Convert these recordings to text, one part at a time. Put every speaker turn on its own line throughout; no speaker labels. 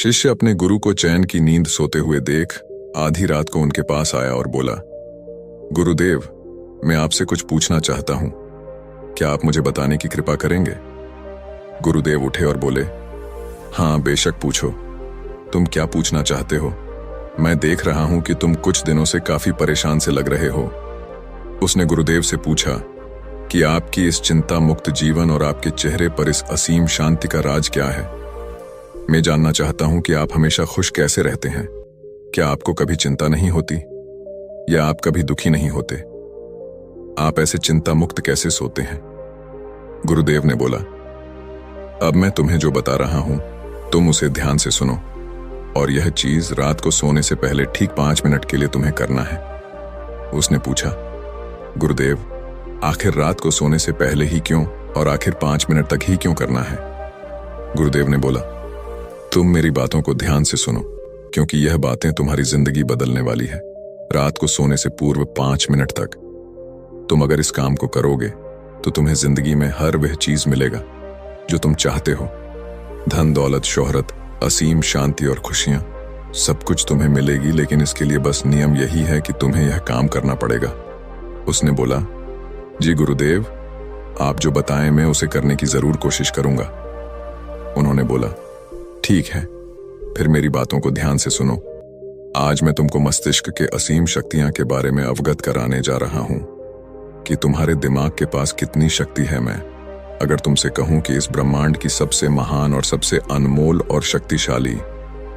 शिष्य अपने गुरु को चैन की नींद सोते हुए देख आधी रात को उनके पास आया और बोला, गुरुदेव, मैं आपसे कुछ पूछना चाहता हूं, क्या आप मुझे बताने की कृपा करेंगे? गुरुदेव उठे और बोले, हाँ बेशक पूछो, तुम क्या पूछना चाहते हो? मैं देख रहा हूं कि तुम कुछ दिनों से काफी परेशान से लग रहे हो। उसने गुरुदेव से पूछा कि आपकी इस चिंता मुक्त जीवन और आपके चेहरे पर इस असीम शांति का राज क्या है? मैं जानना चाहता हूं कि आप हमेशा खुश कैसे रहते हैं। क्या आपको कभी चिंता नहीं होती या आप कभी दुखी नहीं होते? आप ऐसे चिंता मुक्त कैसे सोते हैं? गुरुदेव ने बोला, अब मैं तुम्हें जो बता रहा हूं तुम उसे ध्यान से सुनो, और यह चीज रात को सोने से पहले ठीक 5 मिनट के लिए तुम्हें करना है। उसने पूछा, गुरुदेव, आखिर रात को सोने से पहले ही क्यों और आखिर 5 मिनट तक ही क्यों करना है? गुरुदेव ने बोला, तुम मेरी बातों को ध्यान से सुनो, क्योंकि यह बातें तुम्हारी जिंदगी बदलने वाली है। रात को सोने से पूर्व 5 मिनट तक तुम अगर इस काम को करोगे तो तुम्हें जिंदगी में हर वह चीज मिलेगा जो तुम चाहते हो। धन, दौलत, शोहरत, असीम शांति और खुशियां, सब कुछ तुम्हें मिलेगी, लेकिन इसके लिए बस नियम यही है कि तुम्हें यह काम करना पड़ेगा। उसने बोला, जी गुरुदेव, आप जो बताएं मैं उसे करने की जरूर कोशिश करूंगा। उन्होंने बोला, ठीक है, फिर मेरी बातों को ध्यान से सुनो। आज मैं तुमको मस्तिष्क के असीम शक्तियां के बारे में अवगत कराने जा रहा हूं कि तुम्हारे दिमाग के पास कितनी शक्ति है। मैं अगर तुमसे कहूं कि इस ब्रह्मांड की सबसे महान और सबसे अनमोल और शक्तिशाली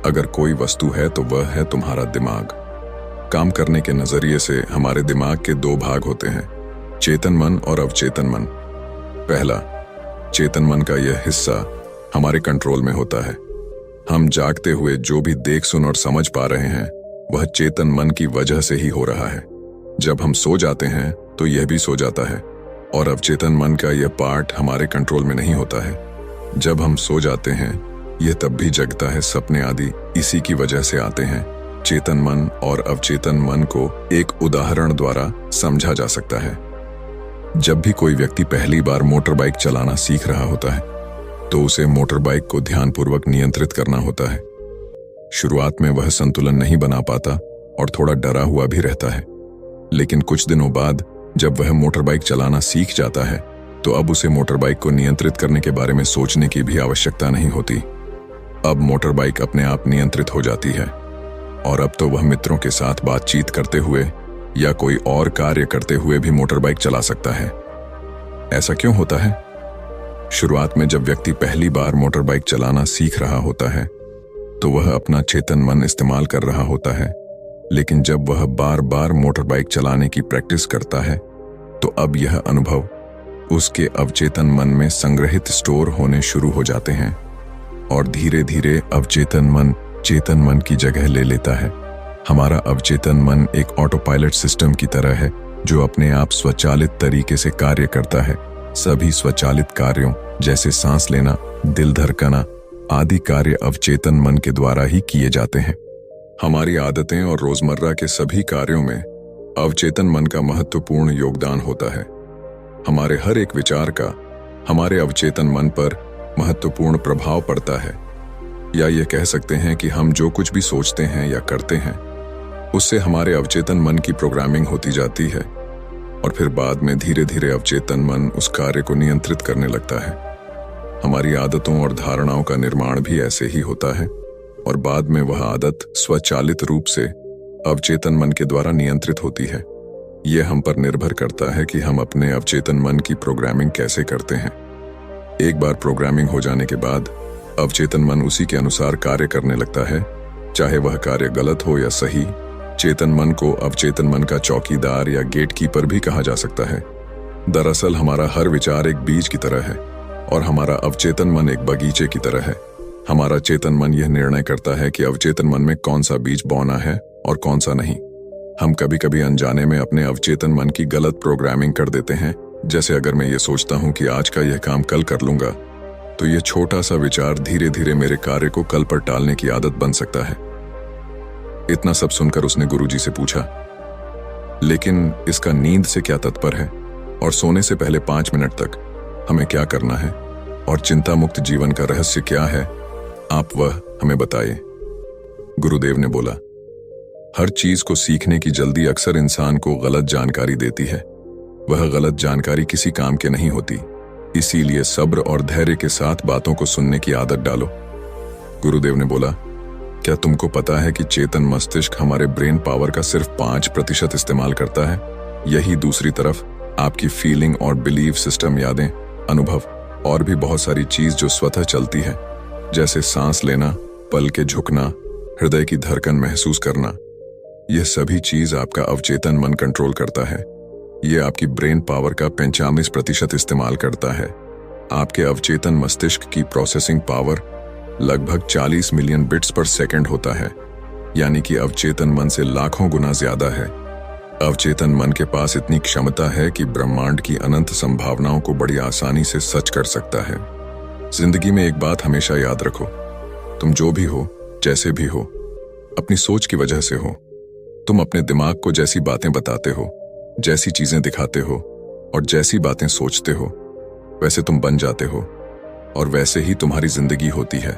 अगर कोई वस्तु है तो वह है तुम्हारा दिमाग। काम करने के नजरिए से हमारे दिमाग के 2 भाग होते हैं, चेतन मन और अवचेतन मन। पहला, चेतन मन का यह हिस्सा हमारे कंट्रोल में होता है। हम जागते हुए जो भी देख, सुन और समझ पा रहे हैं वह चेतन मन की वजह से ही हो रहा है। जब हम सो जाते हैं तो यह भी सो जाता है, और अवचेतन मन का यह पार्ट हमारे कंट्रोल में नहीं होता है। जब हम सो जाते हैं यह तब भी जगता है, सपने आदि इसी की वजह से आते हैं। चेतन मन और अवचेतन मन को एक उदाहरण द्वारा समझा जा सकता है। जब भी कोई व्यक्ति पहली बार मोटर बाइक चलाना सीख रहा होता है तो उसे मोटर बाइक को ध्यानपूर्वक नियंत्रित करना होता है। शुरुआत में वह संतुलन नहीं बना पाता और थोड़ा डरा हुआ भी रहता है, लेकिन कुछ दिनों बाद जब वह मोटर बाइक चलाना सीख जाता है तो अब उसे मोटर बाइक को नियंत्रित करने के बारे में सोचने की भी आवश्यकता नहीं होती। अब मोटर बाइक अपने आप नियंत्रित हो जाती है, और अब तो वह मित्रों के साथ बातचीत करते हुए या कोई और कार्य करते हुए भी मोटर बाइक चला सकता है। ऐसा क्यों होता है? शुरुआत में जब व्यक्ति पहली बार मोटर बाइक चलाना सीख रहा होता है तो वह अपना चेतन मन इस्तेमाल कर रहा होता है, लेकिन जब वह बार बार मोटर बाइक चलाने की प्रैक्टिस करता है तो अब यह अनुभव उसके अवचेतन मन में संग्रहित स्टोर होने शुरू हो जाते हैं, और धीरे धीरे अवचेतन मन चेतन मन की जगह ले लेता है। हमारा अवचेतन मन एक ऑटो पायलट सिस्टम की तरह है जो अपने आप स्वचालित तरीके से कार्य करता है। सभी स्वचालित कार्यों जैसे सांस लेना, दिल धड़कना आदि कार्य अवचेतन मन के द्वारा ही किए जाते हैं। हमारी आदतें और रोजमर्रा के सभी कार्यों में अवचेतन मन का महत्वपूर्ण योगदान होता है। हमारे हर एक विचार का हमारे अवचेतन मन पर महत्वपूर्ण प्रभाव पड़ता है, या ये कह सकते हैं कि हम जो कुछ भी सोचते हैं या करते हैं उससे हमारे अवचेतन मन की प्रोग्रामिंग होती जाती है, और फिर बाद में धीरे धीरे अवचेतन मन उस कार्य को नियंत्रित करने लगता है। हमारी आदतों और धारणाओं का निर्माण भी ऐसे ही होता है, और बाद में वह आदत स्वचालित रूप से अवचेतन मन के द्वारा नियंत्रित होती है। यह हम पर निर्भर करता है कि हम अपने अवचेतन मन की प्रोग्रामिंग कैसे करते हैं। एक बार प्रोग्रामिंग हो जाने के बाद अवचेतन मन उसी के अनुसार कार्य करने लगता है, चाहे वह कार्य गलत हो या सही। चेतन मन को अवचेतन मन का चौकीदार या गेटकीपर भी कहा जा सकता है। दरअसल हमारा हर विचार एक बीज की तरह है और हमारा अवचेतन मन एक बगीचे की तरह है। हमारा चेतन मन यह निर्णय करता है कि अवचेतन मन में कौन सा बीज बोना है और कौन सा नहीं। हम कभी कभी अनजाने में अपने अवचेतन मन की गलत प्रोग्रामिंग कर देते हैं। जैसे अगर मैं ये सोचता हूँ कि आज का यह काम कल कर लूंगा, तो यह छोटा सा विचार धीरे धीरे मेरे कार्य को कल पर टालने की आदत बन सकता है। इतना सब सुनकर उसने गुरुजी से पूछा, लेकिन इसका नींद से क्या तात्पर्य है, और सोने से पहले 5 मिनट तक हमें क्या करना है, और चिंता मुक्त जीवन का रहस्य क्या है? आप वह हमें बताइए। गुरुदेव ने बोला, हर चीज को सीखने की जल्दी अक्सर इंसान को गलत जानकारी देती है। वह गलत जानकारी किसी काम के नहीं होती, इसीलिए सब्र और धैर्य के साथ बातों को सुनने की आदत डालो। गुरुदेव ने बोला, क्या तुमको पता है कि चेतन मस्तिष्क हमारे ब्रेन पावर का सिर्फ 5% इस्तेमाल करता है? यही दूसरी तरफ आपकी फीलिंग और बिलीव सिस्टम, यादें, अनुभव और भी बहुत सारी चीज जो स्वतः चलती है, जैसे सांस लेना, पल के झुकना, हृदय की धड़कन महसूस करना, यह सभी चीज आपका अवचेतन मन कंट्रोल करता है। यह आपकी ब्रेन पावर का 95% इस्तेमाल करता है। आपके अवचेतन मस्तिष्क की प्रोसेसिंग पावर लगभग 40 मिलियन बिट्स पर सेकंड होता है, यानी कि अवचेतन मन से लाखों गुना ज्यादा है। अवचेतन मन के पास इतनी क्षमता है कि ब्रह्मांड की अनंत संभावनाओं को बड़ी आसानी से सच कर सकता है। जिंदगी में एक बात हमेशा याद रखो, तुम जो भी हो, जैसे भी हो, अपनी सोच की वजह से हो। तुम अपने दिमाग को जैसी बातें बताते हो, जैसी चीजें दिखाते हो और जैसी बातें सोचते हो, वैसे तुम बन जाते हो और वैसे ही तुम्हारी जिंदगी होती है।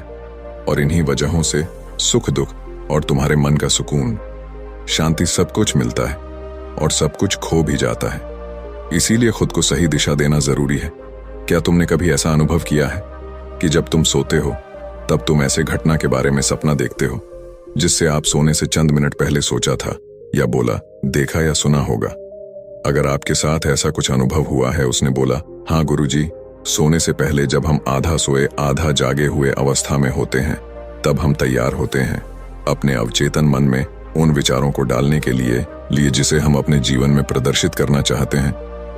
और इन्हीं वजहों से सुख दुख और तुम्हारे मन का सुकून, शांति सब कुछ मिलता है और सब कुछ खो भी जाता है। इसीलिए खुद को सही दिशा देना जरूरी है। क्या तुमने कभी ऐसा अनुभव किया है कि जब तुम सोते हो तब तुम ऐसे घटना के बारे में सपना देखते हो जिससे आप सोने से चंद मिनट पहले सोचा था या बोला, देखा या सुना होगा? अगर आपके साथ ऐसा कुछ अनुभव हुआ है, उसने बोला, हाँ गुरुजी, सोने से पहले जब हम आधा सोए आधा जागे हुए अवस्था में होते हैं, तब हम तैयार होते हैं अपने अवचेतन मन में उन विचारों को डालने के लिए जिसे हम अपने जीवन में प्रदर्शित करना चाहते हैं।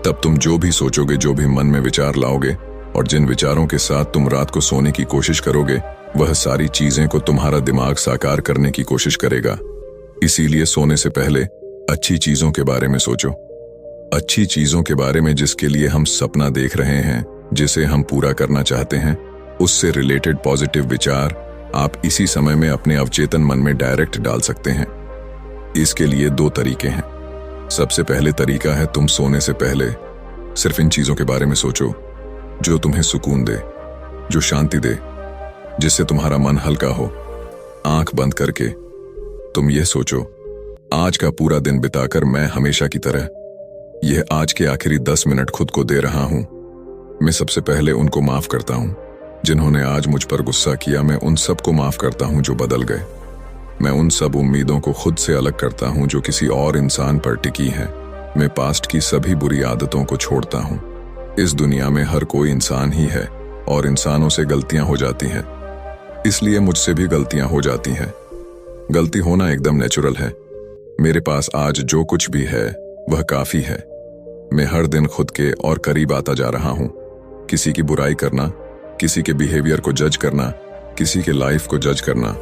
तब तुम जो भी सोचोगे, जो भी मन में विचार लाओगे और जिन विचारों के साथ तुम रात को सोने की कोशिश करोगे, वह सारी चीजें को तुम्हारा दिमाग साकार करने की कोशिश करेगा। इसीलिए सोने से पहले अच्छी चीजों के बारे में सोचो, अच्छी चीजों के बारे में जिसके लिए हम सपना देख रहे हैं, जिसे हम पूरा करना चाहते हैं, उससे रिलेटेड पॉजिटिव विचार आप इसी समय में अपने अवचेतन मन में डायरेक्ट डाल सकते हैं। इसके लिए 2 तरीके हैं। सबसे पहले तरीका है, तुम सोने से पहले सिर्फ इन चीजों के बारे में सोचो जो तुम्हें सुकून दे, जो शांति दे, जिससे तुम्हारा मन हल्का हो। आंख बंद करके तुम यह सोचो, आज का पूरा दिन बिताकर मैं हमेशा की तरह यह आज के आखिरी 10 मिनट खुद को दे रहा हूं। मैं सबसे पहले उनको माफ करता हूं जिन्होंने आज मुझ पर गुस्सा किया। मैं उन सब को माफ करता हूं जो बदल गए। मैं उन सब उम्मीदों को खुद से अलग करता हूं जो किसी और इंसान पर टिकी हैं। मैं पास्ट की सभी बुरी आदतों को छोड़ता हूं। इस दुनिया में हर कोई इंसान ही है और इंसानों से गलतियां हो जाती हैं, इसलिए मुझसे भी गलतियां हो जाती हैं। गलती होना एकदम नेचुरल है। मेरे पास आज जो कुछ भी है वह काफी है। मैं हर दिन खुद के और करीब आता जा रहा हूं। किसी की बुराई करना, किसी के बिहेवियर को जज करना, किसी के लाइफ को जज करना,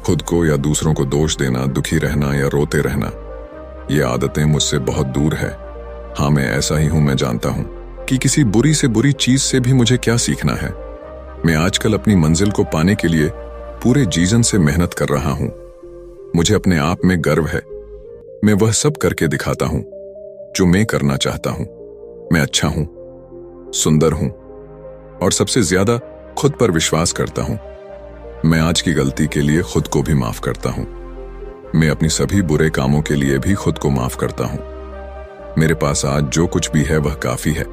खुद को या दूसरों को दोष देना, दुखी रहना या रोते रहना, ये आदतें मुझसे बहुत दूर है। हाँ, मैं ऐसा ही हूं। मैं जानता हूं कि किसी बुरी से बुरी चीज से भी मुझे क्या सीखना है। मैं आजकल अपनी मंजिल को पाने के लिए पूरे जीवन से मेहनत कर रहा हूं। मुझे अपने आप में गर्व है। मैं वह सब करके दिखाता हूं जो मैं करना चाहता हूं। मैं अच्छा हूं, सुंदर हूं और सबसे ज्यादा खुद पर विश्वास करता हूं। मैं आज की गलती के लिए खुद को भी माफ करता हूं। मैं अपनी सभी बुरे कामों के लिए भी खुद को माफ करता हूं। मेरे पास आज जो कुछ भी है वह काफी है।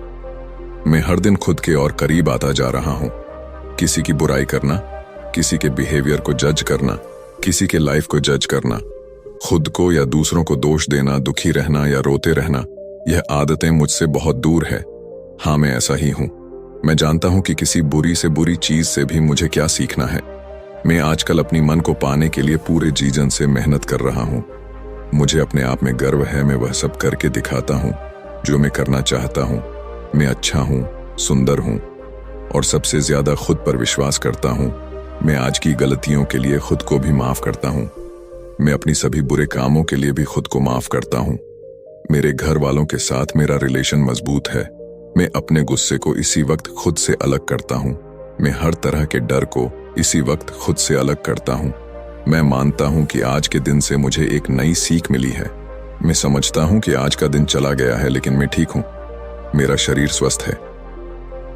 मैं हर दिन खुद के और करीब आता जा रहा हूं। किसी की बुराई करना, किसी के बिहेवियर को जज करना, किसी के लाइफ को जज करना, खुद को या दूसरों को दोष देना, दुखी रहना या रोते रहना, यह आदतें मुझसे बहुत दूर है। हाँ, मैं ऐसा ही हूं। मैं जानता हूं कि किसी बुरी से बुरी चीज से भी मुझे क्या सीखना है। मैं आजकल अपनी मन को पाने के लिए पूरे जीवन से मेहनत कर रहा हूं। मुझे अपने आप में गर्व है। मैं वह सब करके दिखाता हूं जो मैं करना चाहता हूं। मैं अच्छा हूं, सुंदर हूं और सबसे ज्यादा खुद पर विश्वास करता हूं। मैं आज की गलतियों के लिए खुद को भी माफ करता हूं। मैं अपनी सभी बुरे कामों के लिए भी खुद को माफ करता हूं। मेरे घर वालों के साथ मेरा रिलेशन मजबूत है। मैं अपने गुस्से को इसी वक्त खुद से अलग करता हूं। मैं हर तरह के डर को इसी वक्त खुद से अलग करता हूं। मैं मानता हूं कि आज के दिन से मुझे एक नई सीख मिली है। मैं समझता हूं कि आज का दिन चला गया है लेकिन मैं ठीक हूं। मेरा शरीर स्वस्थ है।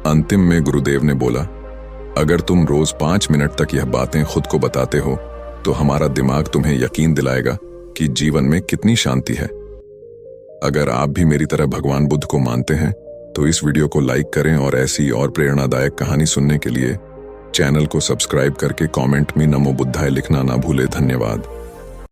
अंतिम में गुरुदेव ने बोला, अगर तुम रोज 5 मिनट तक यह बातें खुद को बताते हो तो हमारा दिमाग तुम्हें यकीन दिलाएगा कि जीवन में कितनी शांति है। अगर आप भी मेरी तरह भगवान बुद्ध को मानते हैं तो इस वीडियो को लाइक करें और ऐसी और प्रेरणादायक कहानी सुनने के लिए चैनल को सब्सक्राइब करके कमेंट में नमो बुद्धाय लिखना ना भूले। धन्यवाद।